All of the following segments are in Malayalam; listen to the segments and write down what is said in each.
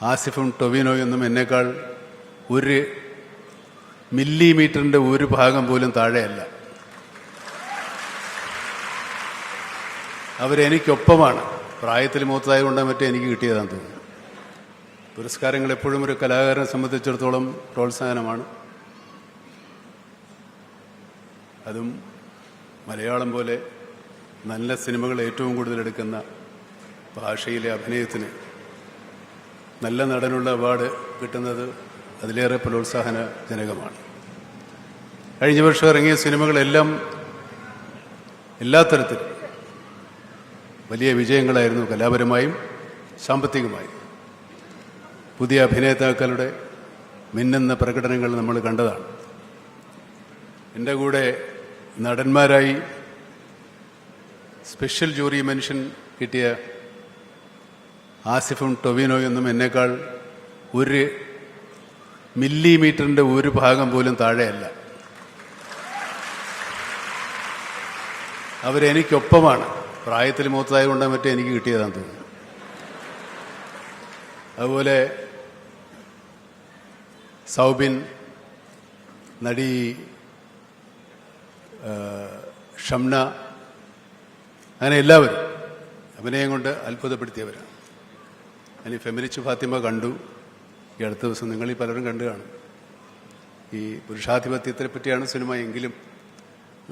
ആസിഫും ടൊവിനോയൊന്നും എന്നേക്കാൾ ഒരു മില്ലിമീറ്ററിൻ്റെ ഒരു ഭാഗം പോലും താഴെയല്ല. അവരെനിക്കൊപ്പമാണ്. പ്രായത്തിൽ മൂത്തതായതുകൊണ്ട് മറ്റേ എനിക്ക് കിട്ടിയതാണെന്ന് തോന്നുന്നു. പുരസ്കാരങ്ങൾ എപ്പോഴും ഒരു കലാകാരനെ സംബന്ധിച്ചിടത്തോളം പ്രോത്സാഹനമാണ്. അതും മലയാളം പോലെ നല്ല സിനിമകൾ ഏറ്റവും കൂടുതൽ എടുക്കുന്ന ഭാഷയിലെ അഭിനയത്തിന് നല്ല നടനുള്ള അവാർഡ് കിട്ടുന്നത് അതിലേറെ പ്രോത്സാഹനജനകമാണ്. കഴിഞ്ഞ വർഷം ഇറങ്ങിയ സിനിമകളെല്ലാം എല്ലാ തരത്തിലും വലിയ വിജയങ്ങളായിരുന്നു, കലാപരമായും സാമ്പത്തികമായും. പുതിയ അഭിനേതാക്കളുടെ മിന്നുന്ന പ്രകടനങ്ങൾ നമ്മൾ കണ്ടതാണ്. എൻ്റെ കൂടെ നടന്മാരായി സ്പെഷ്യൽ ജൂറി മെൻഷൻ കിട്ടിയ ആസിഫും ടൊവിനോയൊന്നും എന്നേക്കാൾ ഒരു മില്ലിമീറ്ററിൻ്റെ ഒരു ഭാഗം പോലും താഴെയല്ല. അവരെനിക്കൊപ്പമാണ്. പ്രായത്തിൽ മൂത്തതായതുകൊണ്ട് മറ്റേ എനിക്ക് കിട്ടിയതാണെന്ന് തോന്നുന്നു. അതുപോലെ സൗബിൻ, നടി ഷംന, അങ്ങനെ എല്ലാവരും അഭിനയം കൊണ്ട് അത്ഭുതപ്പെടുത്തിയവരാണ്. ഞാൻ ഈ ഫെമിനിസ്റ്റ് ഫാത്തിമ കണ്ടു. ഈ അടുത്ത ദിവസം നിങ്ങളീ പലരും കണ്ടു കാണും. ഈ പുരുഷാധിപത്യത്തെ പറ്റിയാണ് സിനിമ എങ്കിലും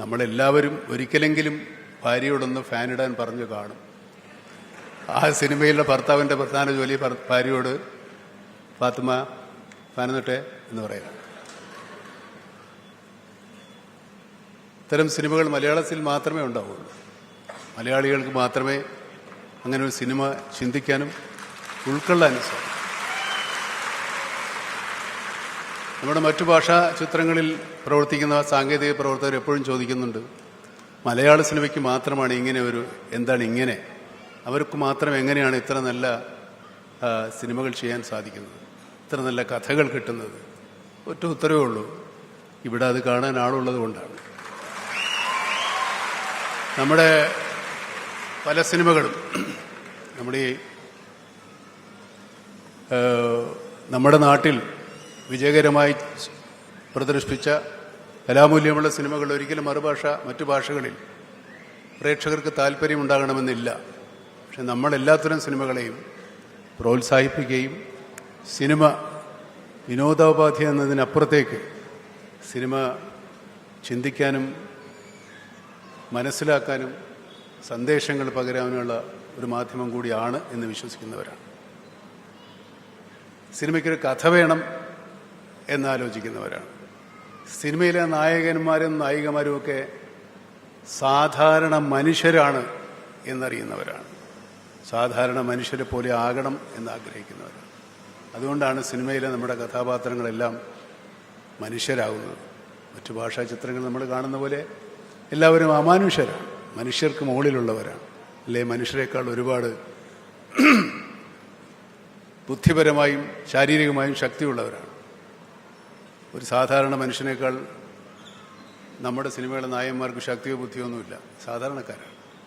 നമ്മളെല്ലാവരും ഒരിക്കലെങ്കിലും ഭാര്യയോടൊന്ന് ഫാനിടാൻ പറഞ്ഞു കാണും. ആ സിനിമയിലെ ഭർത്താവിൻ്റെ പ്രധാന ജോലി ഭാര്യയോട് ഫാത്തിമ ഫാനിട്ടെ എന്ന് പറയുക. ഇത്തരം സിനിമകൾ മലയാളത്തിൽ മാത്രമേ ഉണ്ടാവുള്ളൂ. മലയാളികൾക്ക് മാത്രമേ അങ്ങനെ ഒരു സിനിമ ചിന്തിക്കാനും ഉൾക്കൊള്ളാനും സാധിക്കും. നമ്മുടെ മറ്റു ഭാഷാ ചിത്രങ്ങളിൽ പ്രവർത്തിക്കുന്ന സാങ്കേതിക പ്രവർത്തകർ എപ്പോഴും ചോദിക്കുന്നുണ്ട്, മലയാള സിനിമയ്ക്ക് മാത്രമാണ് ഇങ്ങനെ ഒരു എന്താണ് ഇങ്ങനെ, അവർക്ക് മാത്രം എങ്ങനെയാണ് ഇത്ര നല്ല സിനിമകൾ ചെയ്യാൻ സാധിക്കുന്നത്, ഇത്ര നല്ല കഥകൾ കിട്ടുന്നത്? ഒറ്റ ഉത്തരവേ ഉള്ളൂ, ഇവിടെ അത് കാണാൻ ആളുള്ളത് കൊണ്ടാണ്. നമ്മുടെ പല സിനിമകളും നമ്മുടെ നാട്ടിൽ വിജയകരമായി പ്രദർശിപ്പിച്ച കലാമൂല്യമുള്ള സിനിമകൾ ഒരിക്കലും മറ്റു ഭാഷകളിൽ പ്രേക്ഷകർക്ക് താല്പര്യമുണ്ടാകണമെന്നില്ല. പക്ഷെ നമ്മളെല്ലാത്തരം സിനിമകളെയും പ്രോത്സാഹിപ്പിക്കുകയും സിനിമ വിനോദോപാധി എന്നതിനപ്പുറത്തേക്ക് സിനിമ ചിന്തിക്കാനും മനസ്സിലാക്കാനും സന്ദേശങ്ങൾ പകരാനുള്ള ഒരു മാധ്യമം കൂടിയാണ് എന്ന് വിശ്വസിക്കുന്നവരാണ്. സിനിമയ്ക്കൊരു കഥ വേണം എന്നാലോചിക്കുന്നവരാണ്. സിനിമയിലെ നായകന്മാരും നായികമാരുമൊക്കെ സാധാരണ മനുഷ്യരാണ് എന്നറിയുന്നവരാണ്. സാധാരണ മനുഷ്യരെ പോലെ ആകണം എന്നാഗ്രഹിക്കുന്നവരാണ്. അതുകൊണ്ടാണ് സിനിമയിലെ നമ്മുടെ കഥാപാത്രങ്ങളെല്ലാം മനുഷ്യരാകുന്നത്. മറ്റു ഭാഷാ ചിത്രങ്ങൾ നമ്മൾ കാണുന്ന പോലെ എല്ലാവരും അമാനുഷ്യരാണ്, മനുഷ്യർക്ക് മുകളിലുള്ളവരാണ്. അല്ലെ, മനുഷ്യരെക്കാൾ ഒരുപാട് ബുദ്ധിപരമായും ശാരീരികമായും ശക്തിയുള്ളവരാണ്. ഒരു സാധാരണ മനുഷ്യനേക്കാൾ നമ്മുടെ സിനിമയിലെ നായകന്മാർക്ക് ശക്തിയോ ബുദ്ധിയോ ഒന്നുമില്ല, സാധാരണക്കാരാണ്.